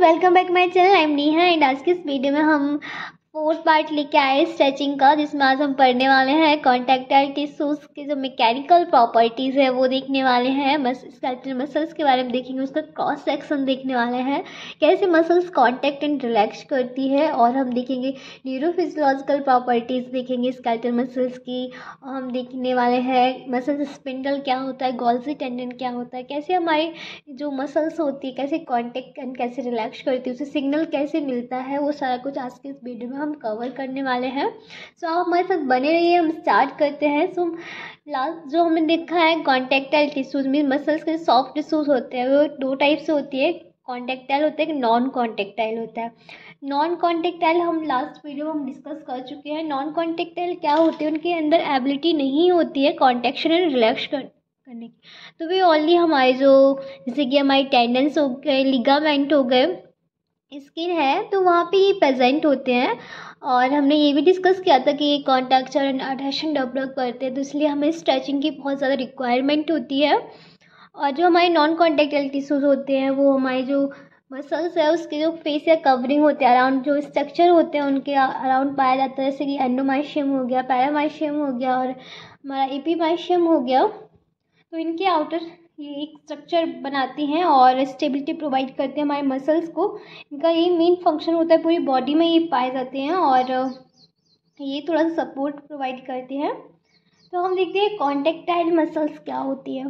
Welcome back my channel. I am Neha and आज की इस वीडियो में हम फोर्थ पार्ट लेके आए स्ट्रेचिंग का, जिसमें आज हम पढ़ने वाले हैं कॉन्ट्रैक्टाइल टिश्यूज़ के जो मैकेनिकल प्रॉपर्टीज़ है वो देखने वाले हैं। स्केलेटल मसल्स के बारे में देखेंगे, उसका क्रॉस सेक्शन देखने वाले हैं, कैसे मसल्स कॉन्टैक्ट एंड रिलैक्स करती है, और हम देखेंगे न्यूरोफिजियोलॉजिकल प्रॉपर्टीज़ देखेंगे स्केलेटल मसल्स की। और हम देखने वाले हैं मसल स्पिंडल क्या होता है, गोल्जी टेंडन क्या होता है, कैसे हमारी जो मसल्स होती है कैसे कांटेक्ट एंड कैसे रिलैक्स करती है, उसे सिग्नल कैसे मिलता है, वो सारा कुछ आज के इस वीडियो में हम कवर करने वाले हैं। सो आप हमारे साथ बने रहिए। हम स्टार्ट करते हैं। सो लास्ट जो हमने देखा है कॉन्टैक्टाइल टिश्यूज में मसल्स के सॉफ्ट टिश्यूज होते हैं वो दो टाइप से होती है, कॉन्टैक्टाइल होता है, नॉन कॉन्टैक्टाइल होता है। नॉन कॉन्टैक्टाइल हम लास्ट वीडियो में हम डिस्कस कर चुके हैं। नॉन कॉन्टैक्टाइल क्या होते हैं, उनके अंदर एबिलिटी नहीं होती है कॉन्ट्रैक्शन एंड रिलैक्स करने की। तो वे ओनली हमारे जो जैसे कि हमारी टेंडेंस हो गए, लिगामेंट हो गए, स्किन है, तो वहाँ पे ये प्रेजेंट होते हैं। और हमने ये भी डिस्कस किया था कि ये कॉन्ट्रैक्शन एंड एडहेशन डेवलप करते हैं, तो इसलिए हमें स्ट्रेचिंग की बहुत ज़्यादा रिक्वायरमेंट होती है। और जो हमारे नॉन कॉन्टैक्टाइल टिश्यूज होते हैं वो हमारे जो मसल्स है उसके जो फेस या कवरिंग होते हैं अराउंड, जो स्ट्रक्चर होते हैं उनके अराउंड पाया जाता है, जैसे कि एंडोमाइशियम हो गया, पैरामाइशियम हो गया और हमारा एपीमाइशियम हो गया। तो इनके आउटर ये एक स्ट्रक्चर बनाती हैं और स्टेबिलिटी प्रोवाइड करते हैं हमारे मसल्स को। इनका ये मेन फंक्शन होता है, पूरी बॉडी में ये पाए जाते हैं और ये थोड़ा सा सपोर्ट प्रोवाइड करते हैं। तो हम देखते हैं कॉन्टैक्टाइल मसल्स क्या होती है,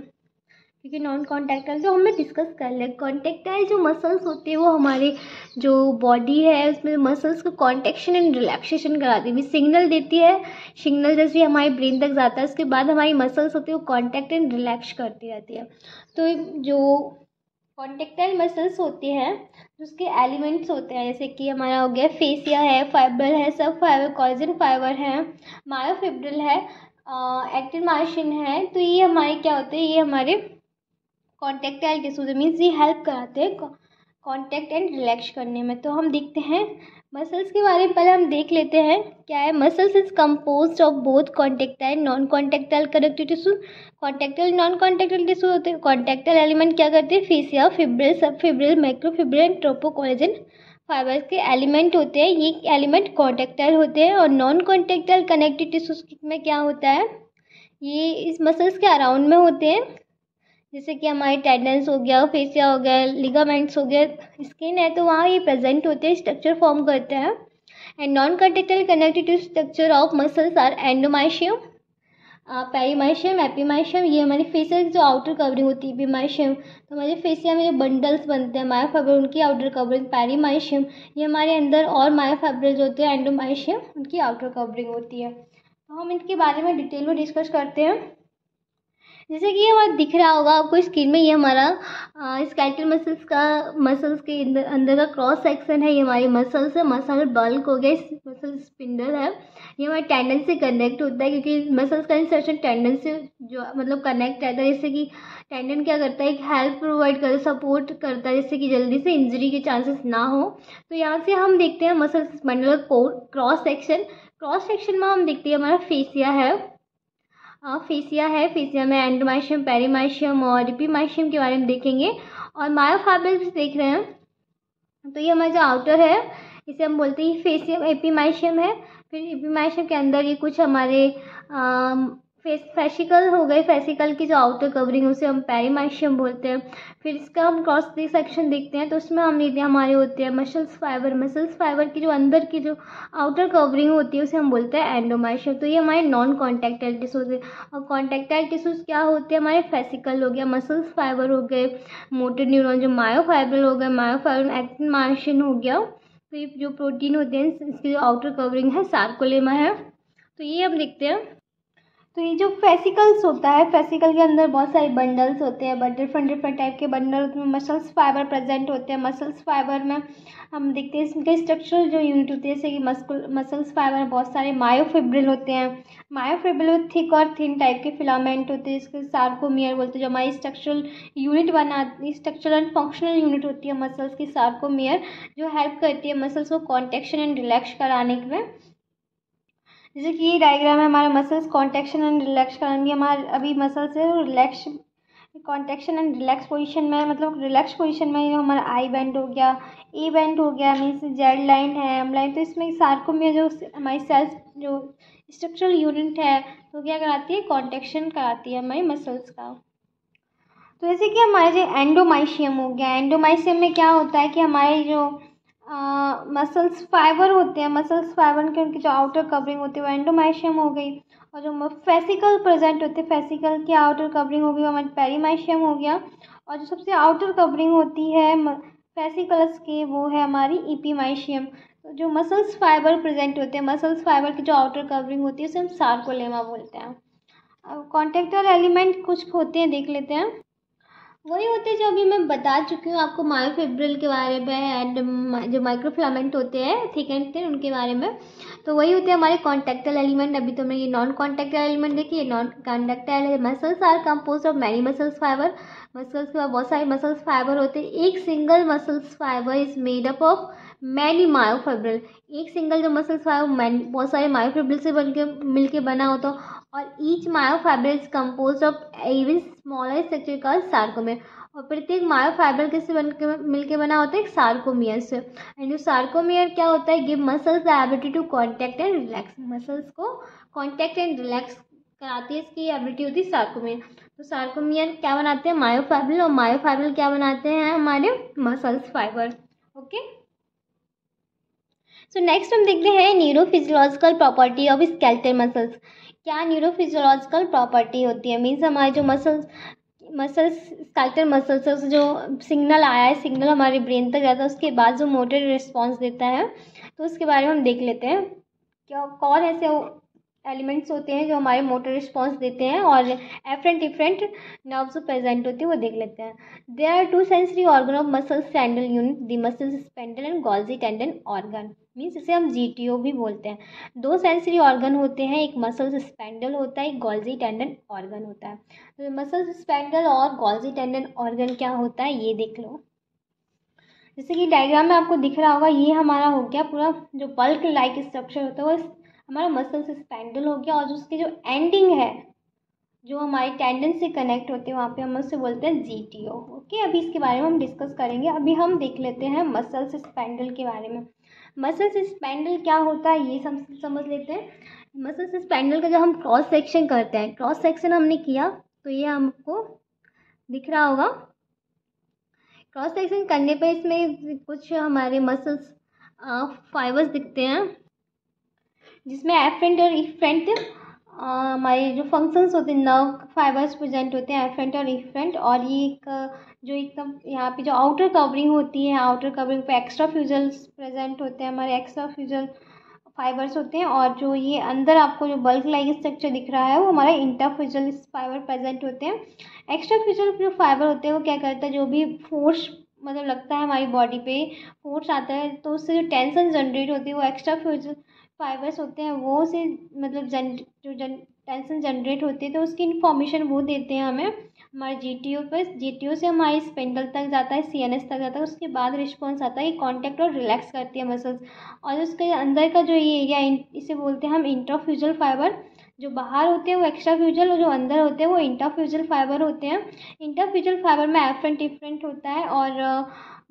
क्योंकि नॉन कॉन्टैक्टाइल तो हमने डिस्कस कर लिया। कॉन्टैक्टाइल जो मसल्स होती है वो हमारे जो बॉडी है उसमें मसल्स को कॉन्ट्रैक्शन एंड रिलैक्सेशन कराती है, भी सिग्नल देती है। सिग्नल जैसे हमारे ब्रेन तक जाता है उसके बाद हमारी मसल्स होती है वो कॉन्टैक्ट एंड रिलैक्स करती रहती है। तो जो कॉन्टैक्टाइल मसल्स होती हैं उसके एलिमेंट्स होते हैं, जैसे कि हमारा हो गया फेसिया है, फाइबर है, सब फाइबर, कोलेजन फाइबर है, मायोफिब्रिल है, एक्टिन मायोसिन है। तो ये हमारे क्या होते हैं, ये हमारे कॉन्टैक्टाइल टिश्यूज मीन्स ये हेल्प कराते हैं कॉन्टैक्ट एंड रिलैक्स करने में। तो हम देखते हैं मसल्स के बारे में, पहले हम देख लेते हैं क्या है। Muscles is composed of both contractile non contractile connective tissue. Contractile non contractile tissue होते हैं। कॉन्टैक्टाइल एलिमेंट क्या करते हैं, fascia, fibril, sub fibril, macrofibril and tropocollagen fibre के एलिमेंट होते हैं। ये एलिमेंट कॉन्टैक्टाइल होते हैं। और नॉन कॉन्टैक्टाइल कनेक्टिव टिश्यूज में क्या होता है, ये इस मसल्स के अराउंड में होते हैं, जैसे कि हमारी टेंडेंस हो गया, फेसिया हो गया, लिगामेंट्स हो गया, स्किन है, तो वहाँ ये प्रेजेंट होते हैं, स्ट्रक्चर फॉर्म करते हैं। And non contractile connective structure of muscles are endomysium, perimysium, epimysium. ये हमारी फेसिया की जो आउटर कवरिंग होती है एपीमाइशियम। तो हमारे फेसिया में जो बंडल्स बनते हैं मायोफाइबर, उनकी आउटर कवरिंग पेरीमाइशियम। ये हमारे अंदर और मायोफाइबर जो होते हैं एंडोमाइशियम, उनकी आउटर कवरिंग होती है। तो हम इनके बारे में डिटेल में डिस्कस करते हैं। जैसे कि ये हमारा दिख रहा होगा आपको स्क्रीन में, ये हमारा स्केलेटल मसल्स के अंदर का क्रॉस सेक्शन है। ये हमारी मसल्स है, मसल बल्क हो गया, मसल स्पिंडल है। ये हमारे टेंडन से कनेक्ट होता है, क्योंकि मसल्स का इंसर्शन टेंडन से जो मतलब कनेक्ट रहता है। जैसे कि टेंडन क्या करता है, एक हेल्प प्रोवाइड करता है, सपोर्ट करता है, जिससे कि जल्दी से इंजरी के चांसेस ना हो। तो यहाँ से हम देखते हैं muscle spindle cross section. Cross section में हम देखते हैं हमारा फेसिया है, फेसिया है, फेसिया में एंडोमाइशियम, पेरीमाइशियम और एपीमाइशियम के बारे में देखेंगे। और मायोफाइबर भी देख रहे हैं, तो ये हमारा जो आउटर है इसे हम बोलते हैं फेसियम, एपीमाइशियम है। फिर एपीमाइशियम के अंदर ये कुछ हमारे फेसिकल हो गए, फेसिकल की जो आउटर कवरिंग है उसे हम पेरीमाइशियम बोलते हैं। फिर इसका हम क्रॉस सेक्शन देखते हैं, तो उसमें हम लेते हैं हमारे होते हैं मसल्स फाइबर की जो अंदर की जो आउटर कवरिंग होती है उसे हम बोलते हैं एंडोमाइशियम। तो ये हमारे नॉन कॉन्टैक्टाइल टिश्यूज है। और कॉन्टैक्टाइल टिश्यूज क्या होते हैं, हमारे फेसिकल हो गया, मसल्स फाइबर हो गए, मोटर न्यूरॉन जो मायोफाइब्रिल हो गए, मायोफाइब्रिल एक्टिन मायोसिन हो गया। तो ये जो प्रोटीन होते हैं इसकी जो आउटर कवरिंग है सार्कोलेमा है। तो ये हम देखते हैं। तो ये जो फेसिकल्स होता है, फेसिकल के अंदर बहुत सारे बंडल्स होते हैं, बट डिफरेंट टाइप के बंडल उसमें मसल्स फाइबर प्रेजेंट होते हैं। मसल्स फाइबर में हम देखते हैं इसके स्ट्रक्चरल जो यूनिट होती है, जैसे कि मसल्स फाइबर में बहुत सारे मायोफिब्रिल होते हैं। मायोफिब्रिल में थिक और थिन टाइप के फिलामेंट होते हैं, इसके सार्कोमियर बोलते हैं। जो हमारी स्ट्रक्चरल यूनिट बनाती, स्ट्रक्चरल एंड फंक्शनल यूनिट होती है मसल्स की, सार्कोमियर, जो हेल्प करती है मसल्स को कॉन्ट्रैक्शन एंड रिलैक्स कराने में। जैसे कि ये डायग्राम है हमारा मसल्स कॉन्ट्रैक्शन एंड रिलैक्स कराने, हमारे अभी मसल्स है relax contraction and relax position में, मतलब रिलैक्स पोजीशन में जो हमारा आई बैंड हो गया, ए बैंड हो गया, मीन्स जेड लाइन है, एम लाइन, तो इसमें सार्कोमियर जो हमारी सेल्स जो स्ट्रक्चरल यूनिट है तो क्या कराती है, कॉन्ट्रैक्शन कराती है हमारी मसल्स का। तो जैसे कि हमारे जो एंडोमाइशियम हो गया, एंडोमाइशियम में क्या होता है कि हमारे जो मसल्स फाइबर होते हैं, मसल्स फाइबर के उनकी जो आउटर कवरिंग होती है वो एंडोमाइशियम हो गई, और जो फेसिकल प्रेजेंट होते हैं, फेसिकल की आउटर कवरिंग हो गई वो हमारी पेरीमाइशियम हो गया, और जो सबसे आउटर कवरिंग होती है फेसिकल्स की वो है हमारी इपीमाइशियम। तो जो मसल्स फाइबर प्रेजेंट होते हैं, मसल्स फाइबर की जो आउटर कवरिंग होती है उसे हम सार्कोलेमा बोलते हैं। अब कॉन्टेक्टल एलिमेंट कुछ होते हैं, देख लेते हैं। वही होते हैं जो अभी मैं बता चुकी हूँ आपको मायोफिब्रिल के बारे में एंड जो माइक्रोफिलामेंट होते हैं थिक एंड थिन उनके बारे में। तो वही होते हैं हमारे कॉन्टेक्टल एलिमेंट। अभी तो हमने ये नॉन कॉन्टेक्टल एलिमेंट देखिए, non contractile muscles are compose of many muscles fibre. Muscles के बाद बहुत सारे मसल्स फाइबर होते हैं। एक single muscles fibre is made up of many myofibril. एक सिंगल जो मसल्स फाइबर बहुत सारे मायोफिब्रिल से बनके मिलके बना होता है, और each myofibre is compose of even smaller structure called sarcomere. और प्रत्येक मायोफाइबर किससे बन के मिलके बना होता है, एक सार्कोमियर से। एंड जो सार्कोमियर क्या होता है, give muscles the ability to contact and relax. Muscles को कॉन्टैक्ट एंड रिलैक्स कराती है, इसकी एबिलिटी होती है सार्कोमियर। तो सार्कोमियर क्या बनाते हैं, मायोफाइबर, और मायोफाइबर क्या बनाते हैं, हमारे muscles fibre. Okay, so next हम देखते हैं neurophysiological property of skeletal muscles. क्या न्यूरोफिजियोलॉजिकल प्रॉपर्टी होती है, मीन्स हमारे जो मसल्स स्केलेटल मसल्स जो सिग्नल आया है, सिग्नल हमारे ब्रेन तक जाता है, उसके बाद जो मोटर रिस्पॉन्स देता है, तो उसके बारे में हम देख लेते हैं। क्या कौन ऐसे एलिमेंट्स होते हैं जो हमारे मोटर रिस्पॉन्स देते हैं, और एफरेंट डिफरेंट नर्व्स जो प्रेजेंट होती है वो देख लेते हैं। There are two sensory organ of muscle spindle unit, the muscle spindle and Golgi tendon organ, means इसे हम जीटीओ भी बोलते हैं। दो सेंसरी ऑर्गन होते हैं, एक मसल स्पैंडल होता है, एक गोल्जी टेंडन ऑर्गन होता है। तो मसल स्पैंडल और गोल्जी टेंडन ऑर्गन क्या होता है ये देख लो। जैसे कि डायग्राम में आपको दिख रहा होगा, ये हमारा हो गया पूरा जो बल्क लाइक स्ट्रक्चर होता है वो हमारा मसल स्पैंडल हो गया, और उसकी जो एंडिंग है जो हमारी टेंडन से कनेक्ट होते हैं वहाँ पे हम उससे बोलते हैं जीटीओ। ओके, अभी इसके बारे में हम डिस्कस करेंगे। अभी हम देख लेते हैं मसल्स स्पैंडल के बारे में। मसल्स स्पैंडल क्या होता है ये समझ लेते हैं। मसल्स स्पैंडल का जब हम क्रॉस सेक्शन करते हैं, क्रॉस सेक्शन हमने किया तो ये हमको दिख रहा होगा। क्रॉस सेक्शन करने पे इसमें कुछ हमारे मसल्स फाइबर्स दिखते हैं, जिसमें एफरेंट और इफरेंट हमारे जो फंक्शंस होते हैं, नर्व फाइबर्स प्रेजेंट होते हैं, एफरेंट और इफरेंट। और ये एक जो एकदम यहाँ पे जो आउटर कवरिंग होती है, आउटर कवरिंग पे एक्स्ट्रा फ्यूजल्स प्रेजेंट होते हैं, हमारे एक्स्ट्रा फ्यूजल फाइबर्स होते हैं। और जो ये अंदर आपको जो बल्क लाइक स्ट्रक्चर दिख रहा है वो हमारे इंटरफ्यूजल फाइबर प्रेजेंट होते हैं। एक्स्ट्रा फ्यूजल जो फाइबर होते हैं वो क्या करता है, जो भी फोर्स मतलब लगता है हमारी बॉडी पे, फोर्स आता है तो उससे जो टेंशन जनरेट होती है वो एक्स्ट्रा फ्यूजल फाइबर्स होते हैं वो से मतलब टेंशन जनरेट होती है, तो उसकी इन्फॉर्मेशन वो देते हैं हमें हमारे जीटीओ पर। जीटीओ से हमारे स्पेंडल तक जाता है, सीएनएस तक जाता है, उसके बाद रिस्पॉन्स आता है, कॉन्टैक्ट और रिलैक्स करती है मसल्स। और उसके अंदर का जो ये एरिया इसे बोलते हैं हम इंट्राफ्यूजल फाइबर। जो बाहर होते हैं वो एक्स्ट्रा फ्यूजल, और जो अंदर होते हैं वो इंट्राफ्यूजल फाइबर होते हैं। इंट्राफ्यूजल फाइबर में एफरेंट डिफरेंट होता है, और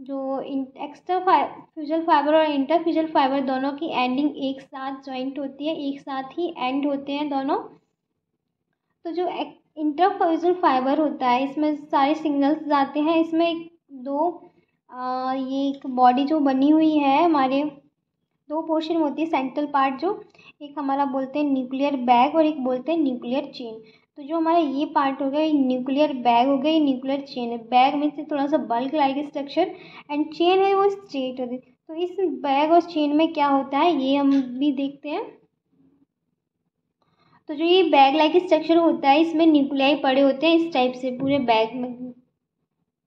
जो एक्स्ट्रा फ्यूजल फाइबर और इंटरफ्यूजल फाइबर दोनों की एंडिंग एक साथ जॉइंट होती है, एक साथ ही एंड होते हैं दोनों। तो जो इंटरफ्यूजल फाइबर होता है इसमें सारे सिग्नल्स जाते हैं। इसमें ये एक बॉडी जो बनी हुई है, हमारे दो पोर्शन होती है सेंट्रल पार्ट, जो एक हमारा बोलते हैं न्यूक्लियर बैग और एक बोलते हैं न्यूक्लियर चेन। तो जो हमारा ये पार्ट हो गया ये न्यूक्लियर बैग हो गया, ये न्यूक्लियर चेन है। बैग में से थोड़ा सा bulk like structure, and chain है वो स्ट्रेट होती है। तो इस बैग और चेन में क्या होता है ये हम भी देखते हैं। तो जो ये बैग लाइक स्ट्रक्चर होता है इसमें न्यूक्लियाई पड़े होते हैं इस टाइप से पूरे बैग में,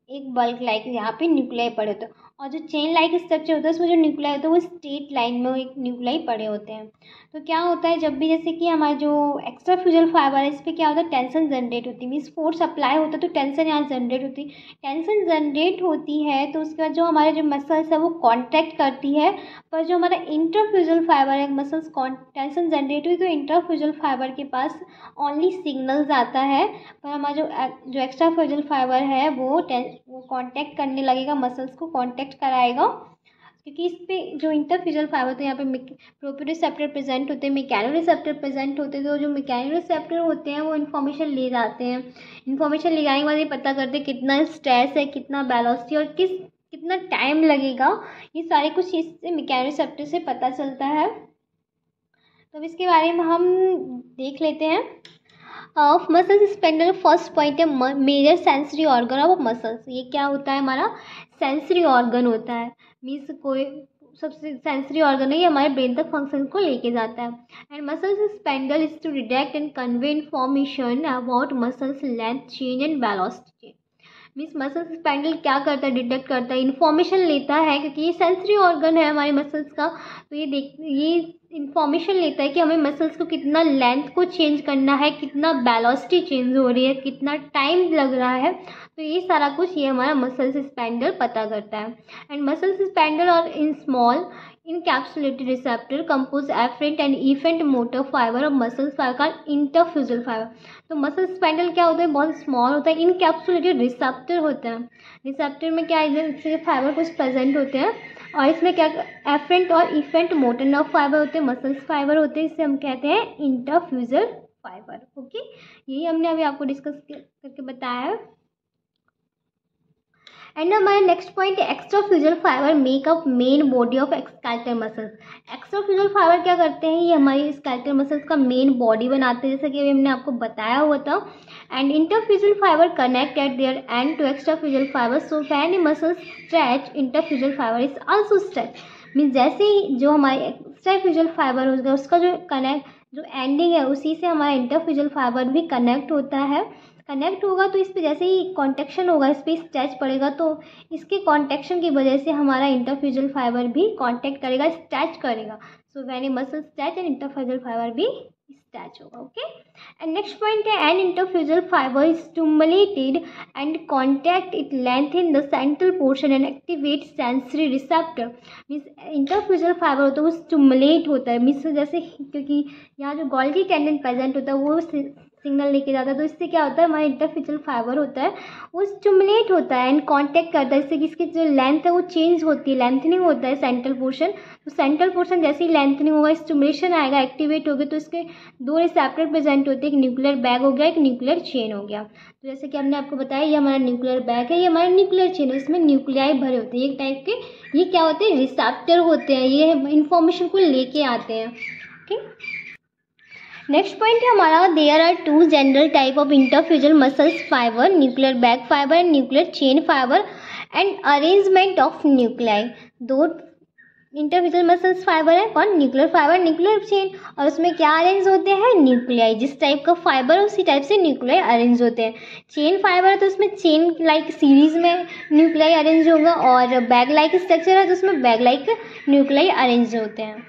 एक बल्क लाइक यहाँ पे न्यूक्लियाई पड़े होते हैं। और जो चेन लाइक स्ट्रक्चर होता है उसमें जो न्यूक्लियाई होता है वो स्ट्रेट लाइन में एक न्यूक्लियाई पड़े होते हैं। तो क्या होता है, जब भी जैसे कि हमारा जो एक्स्ट्रा फ्यूजल फाइबर है इस पर क्या होता है, टेंशन जनरेट होती है, मीन्स फोर्स अप्लाई होता है तो टेंशन यहाँ जनरेट होती है। टेंशन जनरेट होती है तो उसके बाद जो हमारे जो मसल्स है वो कॉन्ट्रैक्ट करती है, पर जो हमारा इंटरफ्यूजल फाइबर है, मसल्स टेंशन जनरेट हुई तो इंटरफ्यूजल फाइबर के पास ओनली सिग्नल्स आता है, पर हमारा जो एक्स्ट्रा फ्यूजल फाइबर है वो कांटेक्ट करने लगेगा, मसल्स को कांटेक्ट कराएगा, क्योंकि इस पे जो इंटरफ्यूजल फाइबर तो यहाँ पे प्रोप्रियोसेप्टर प्रेजेंट होते हैं, मैकेनोरिसेप्टर प्रेजेंट होते हैं। तो जो मैकेनोरिसेप्टर होते हैं वो इन्फॉर्मेशन ले जाते हैं, इन्फॉर्मेशन ले जाने के बाद ये पता करते हैं कितना स्ट्रेस है, कितना वेलोसिटी और कितना टाइम लगेगा, ये सारे कुछ इससे मैकेनोरिसेप्टर से पता चलता है। तो अब इसके बारे में हम देख लेते हैं। Of muscles spindle first point है major sensory organ of muscles. ये क्या होता है, हमारा सेंसरी ऑर्गन होता है, मीन्स कोई सबसे सेंसरी ऑर्गन है, ये हमारे ब्रेन तक फंक्शन को लेके जाता है। And muscles spindle is to detect and convey information about muscles length change and velocity. Means muscles spindle क्या करता है, डिटेक्ट करता है, इन्फॉर्मेशन लेता है, क्योंकि ये सेंसरी ऑर्गन है हमारे मसल्स का, तो ये इन्फॉर्मेशन लेता है कि हमें मसल्स को कितना लेंथ को चेंज करना है, कितना वेलोसिटी चेंज हो रही है, कितना टाइम लग रहा है, तो ये सारा कुछ ये हमारा मसल्स स्पेंडल पता करता है। एंड मसल्स स्पेंडल और in small encapsulated receptor compose afferent and efferent motor fibre और मसल्स फाइबर का इंटरफ्यूजल फाइबर। तो मसल स्पेंडल क्या होता है, बहुत स्मॉल होता है, इनकैप्सुलेटेड रिसेप्टर होता है, रिसेप्टर में क्या है, इससे फाइबर कुछ प्रेजेंट होते हैं, और इसमें क्या एफरेंट और इफेंट मोटर नर्व फाइबर होते हैं, मसल्स फाइबर होते हैं, इससे हम कहते हैं इंटरफ्यूजल फाइबर। ओके, यही हमने अभी आपको डिस्कस करके बताया है। एंड हमारा नेक्स्ट पॉइंट है extrafusal fibre makeup main body of skeletal muscles. Extrafusal fibre क्या करते हैं, ये हमारी स्केलेटल मसल्स का मेन बॉडी बनाते हैं, जैसे कि अभी हमने आपको बताया हुआ था। And intrafusal fibre connect at their end to extrafusal fibre, so when a muscle stretch intrafusal fibre is also stretch. Means जैसे ही जो हमारे एक्स्ट्रा फ्यूजल फाइबर होगा उसका जो एंडिंग है उसी से हमारा इंटरफ्यूजल फाइबर भी कनेक्ट होता है, कनेक्ट होगा तो इस पर जैसे ही कॉन्ट्रैक्शन होगा, इस पर स्ट्रेच पड़ेगा, तो इसके कॉन्ट्रैक्शन की वजह से हमारा इंटरफ्यूजल फाइबर भी कॉन्टैक्ट करेगा, स्ट्रेच करेगा। So when a muscle stretch and intrafusal fibre भी स्ट्रेच होगा। ओके, एंड नेक्स्ट पॉइंट है an intrafusal fibre stimulated and contract it length in the central portion and activate sensory receptor. Means intrafusal fibre होता है वो stimulate होता है, means जैसे क्योंकि यहाँ जो गोल्गी टेंडन प्रेजेंट होता है वो सिग्नल लेके जाता है, तो इससे क्या होता है, हमारा इंटरफ्यूजल फाइबर होता है वो स्टिमुलेट होता है एंड कांटेक्ट करता है, इससे कि इसकी जो लेंथ है वो चेंज होती है, लेंथनिंग होता है सेंट्रल पोर्शन। तो सेंट्रल पोर्शन जैसे ही लेंथनिंग होगा, स्टिमुलेशन आएगा, एक्टिवेट होगा, तो इसके दो रिसेप्टर प्रेजेंट होते हैं, एक न्यूक्लियर बैग हो गया, एक न्यूक्लियर चेन हो गया। तो जैसे कि हमने आपको बताया ये हमारा न्यूक्लियर बैग है, ये हमारा न्यूक्लियर चेन है, इसमें न्यूक्लियाई भरे होते हैं, एक टाइप के ये क्या होते हैं, रिसेप्टर होते हैं, ये इन्फॉर्मेशन को लेके आते हैं। ओके, नेक्स्ट पॉइंट है हमारा there are two general type of intrafusal muscles fibre, nuclear bag fibre and nuclear chain fibre and arrangement of nuclei. दो इंटरफ्यूजल मसल्स फाइबर है, कौन, न्यूक्लियर फाइबर, न्यूक्लियर चेन, और उसमें क्या अरेंज होते हैं, न्यूक्लियाई। जिस टाइप का फाइबर है उसी टाइप से न्यूक्लियाई अरेंज होते हैं। चेन फाइबर है तो उसमें चेन लाइक सीरीज में न्यूक्लियाई अरेंज होगा, और बैग लाइक स्ट्रक्चर है तो उसमें बैग लाइक न्यूक्लियाई अरेंज होते हैं।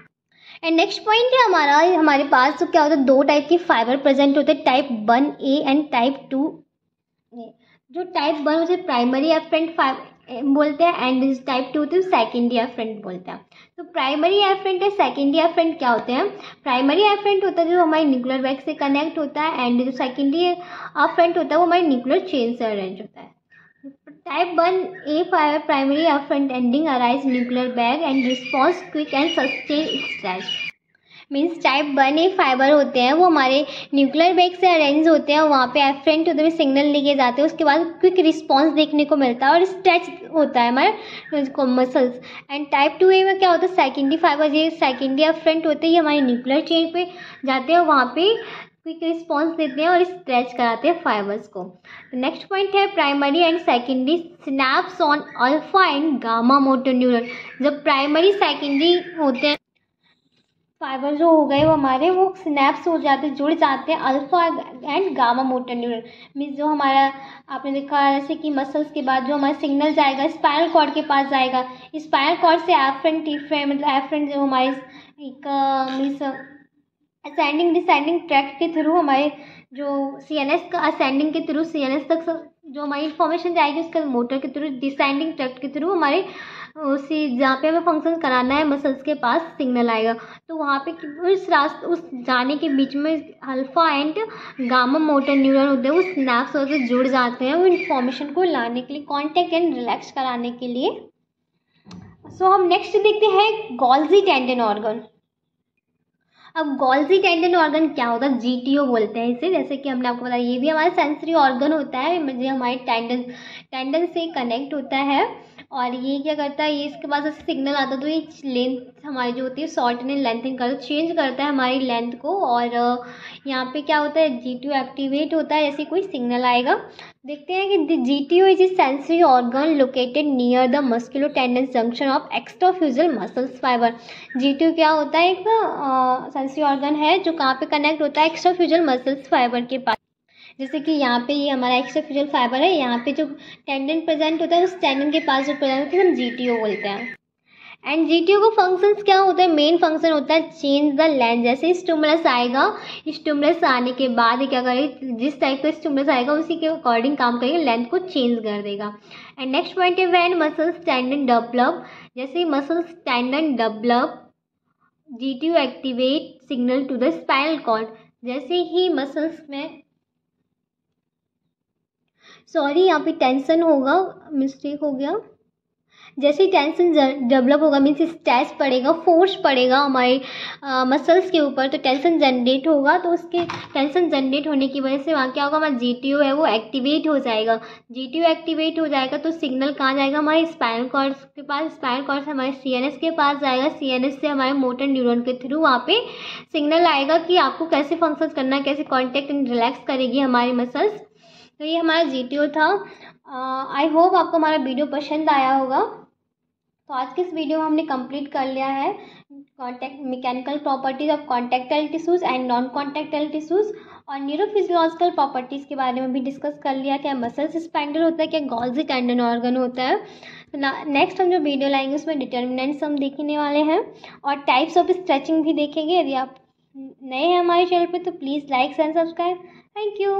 एंड नेक्स्ट पॉइंट है हमारे पास तो क्या होता है, दो टाइप के फाइबर प्रेजेंट होते हैं, type 1A and type 2A। जो टाइप 1 उसे प्राइमरी एफरेंट फाइबर बोलते हैं, एंड टाइप 2 होते हैं सेकेंडरी एफरेंट बोलते हैं। तो प्राइमरी एफरेंट है, सेकेंडरी एफरेंट क्या होते हैं, प्राइमरी एफरेंट होता है जो हमारे न्यूक्लियर बैग से कनेक्ट होता है, एंड जो सेकेंडरी एफरेंट होता है वो हमारे न्यूक्लियर चेन से अरेंज होता है। Type 1A fiber primary afferent ending arise nuclear bag and response quick and sustained stretch। Means type 1A fibre होते हैं वो हमारे न्यूक्लियर बैग से अरेंज होते हैं, वहाँ पे एफरेंट होते हुए सिग्नल लेके जाते हैं, उसके बाद क्विक रिस्पांस देखने को मिलता है और स्ट्रेच होता है हमारे मसल्स। एंड टाइप 2A में क्या होता है, सेकेंडरी फाइबर, ये सेकेंडरी एफरेंट होते हैं, ये हमारे न्यूक्लियर चेन पे जाते हैं, वहाँ पे क्विक रिस्पांस देते हैं और स्ट्रेच कराते हैं फाइबर्स को। नेक्स्ट पॉइंट है primary and secondary synapse on alpha and gamma motor neuron. जब प्राइमरी सेकेंडरी होते हैं फाइबर जो हो गए वो हमारे वो सिनेप्स हो जाते, जुड़ जाते हैं alpha and gamma motor neuron. Means जो हमारा आपने देखा जैसे कि मसल्स के बाद जो हमारा सिग्नल जाएगा स्पाइनल कॉर्ड के पास जाएगा, स्पाइनल कॉर्ड से एफरेंट टीफ्रेंट मतलब एफरेंट जो हमारे एक मीन्स असेंडिंग डिसेंडिंग ट्रैक्ट के थ्रू हमारे जो सीएनएस का असेंडिंग के थ्रू सीएनएस तक जो हमारी इन्फॉर्मेशन जाएगी उसके मोटर के थ्रू डिसेंडिंग ट्रैक्ट के थ्रू हमारे उसी जहाँ पे हमें फंक्शन कराना है मसल्स के पास सिग्नल आएगा। तो वहाँ पे उस जाने के बीच में alpha and gamma motor neuron होते हैं, वो स्नैप्स होकर जुड़ जाते हैं वो इन्फॉर्मेशन को लाने के लिए, कॉन्टैक्ट एंड रिलैक्स कराने के लिए। सो हम नेक्स्ट देखते हैं गोल्जी टेंडन ऑर्गन। अब गोल्जी टेंडन ऑर्गन क्या होता है, जीटीओ बोलते हैं इसे। जैसे कि हमने आपको बताया ये भी हमारा सेंसरी ऑर्गन होता है, ये हमारे टेंडन से कनेक्ट होता है। और ये क्या करता है, ये इसके पास ऐसे सिग्नल आता है तो ये लेंथ हमारी जो होती है शॉर्टन एंड लेंथनिंग कर चेंज करता है हमारी लेंथ को। और यहाँ पे क्या होता है, जीटीओ एक्टिवेट होता है जैसे कोई सिग्नल आएगा। देखते हैं कि GTO is a sensory organ located near the musculo tendon junction of extrafusal muscles fibre. GTO क्या होता है, एक सेंसरी ऑर्गन है जो कहाँ पे कनेक्ट होता है एक्स्ट्राफ्यूजल मसल्स फाइबर के पास। जैसे कि यहाँ पे ये हमारा एक्स्ट्राफ्यूजल फाइबर है, यहाँ पे जो टेंडन प्रेजेंट होता है उस टेंडन के पास जो प्रेजेंट होता है हम जीटीओ बोलते हैं। एंड जीटीओ का फंक्शंस क्या होता है, मेन फंक्शन होता है चेंज द लेंथ। जैसे स्टिमुलस आएगा, स्टिमुलस आने के बाद क्या करेगा, जिस टाइप का स्टिमुलस आएगा उसी के अकॉर्डिंग काम करेगा, लेंथ को चेंज कर देगा। एंड नेक्स्ट पॉइंट है व्हेन मसल्स टेंडन डेवलप। जैसे muscles tendon develop GTO activate signal to the spinal cord. जैसे ही मसल्स में यहाँ पे टेंशन होगा, मिस्टेक हो गया। जैसे ही टेंशन डेवलप होगा मीन्स स्ट्रेस पड़ेगा, फोर्स पड़ेगा हमारे मसल्स के ऊपर, तो टेंशन जनरेट होगा। तो उसके टेंशन जनरेट होने की वजह से वहाँ क्या होगा, हमारा जीटीओ है वो एक्टिवेट हो जाएगा। जीटीओ एक्टिवेट हो जाएगा तो सिग्नल कहाँ जाएगा, हमारे स्पाइनल कॉर्ड के पास, स्पाइनल कॉर्ड से हमारे सीएनएस के पास जाएगा, सीएनएस से हमारे मोटर न्यूरॉन के थ्रू वहाँ पे सिग्नल आएगा कि आपको कैसे फंक्शन करना है, कैसे कॉन्टैक्ट एंड रिलैक्स करेगी हमारी मसल्स। तो ये हमारा जीटीओ था। आई होप आपको हमारा वीडियो पसंद आया होगा। तो आज के इस वीडियो में हमने कंप्लीट कर लिया है contact mechanical properties of contractile tissues and non contractile tissues, और न्यूरोफिजियोलॉजिकल प्रॉपर्टीज़ के बारे में भी डिस्कस कर लिया, क्या मसल्स स्पाइंडल होता है, क्या गोल्जी टेंडन ऑर्गन होता है। तो नेक्स्ट हम जो वीडियो लाएंगे उसमें डिटर्मिनेंट्स हम देखने वाले हैं और टाइप्स ऑफ स्ट्रेचिंग भी देखेंगे। यदि आप नए हैं हमारे चैनल पे तो please like and subscribe. Thank you.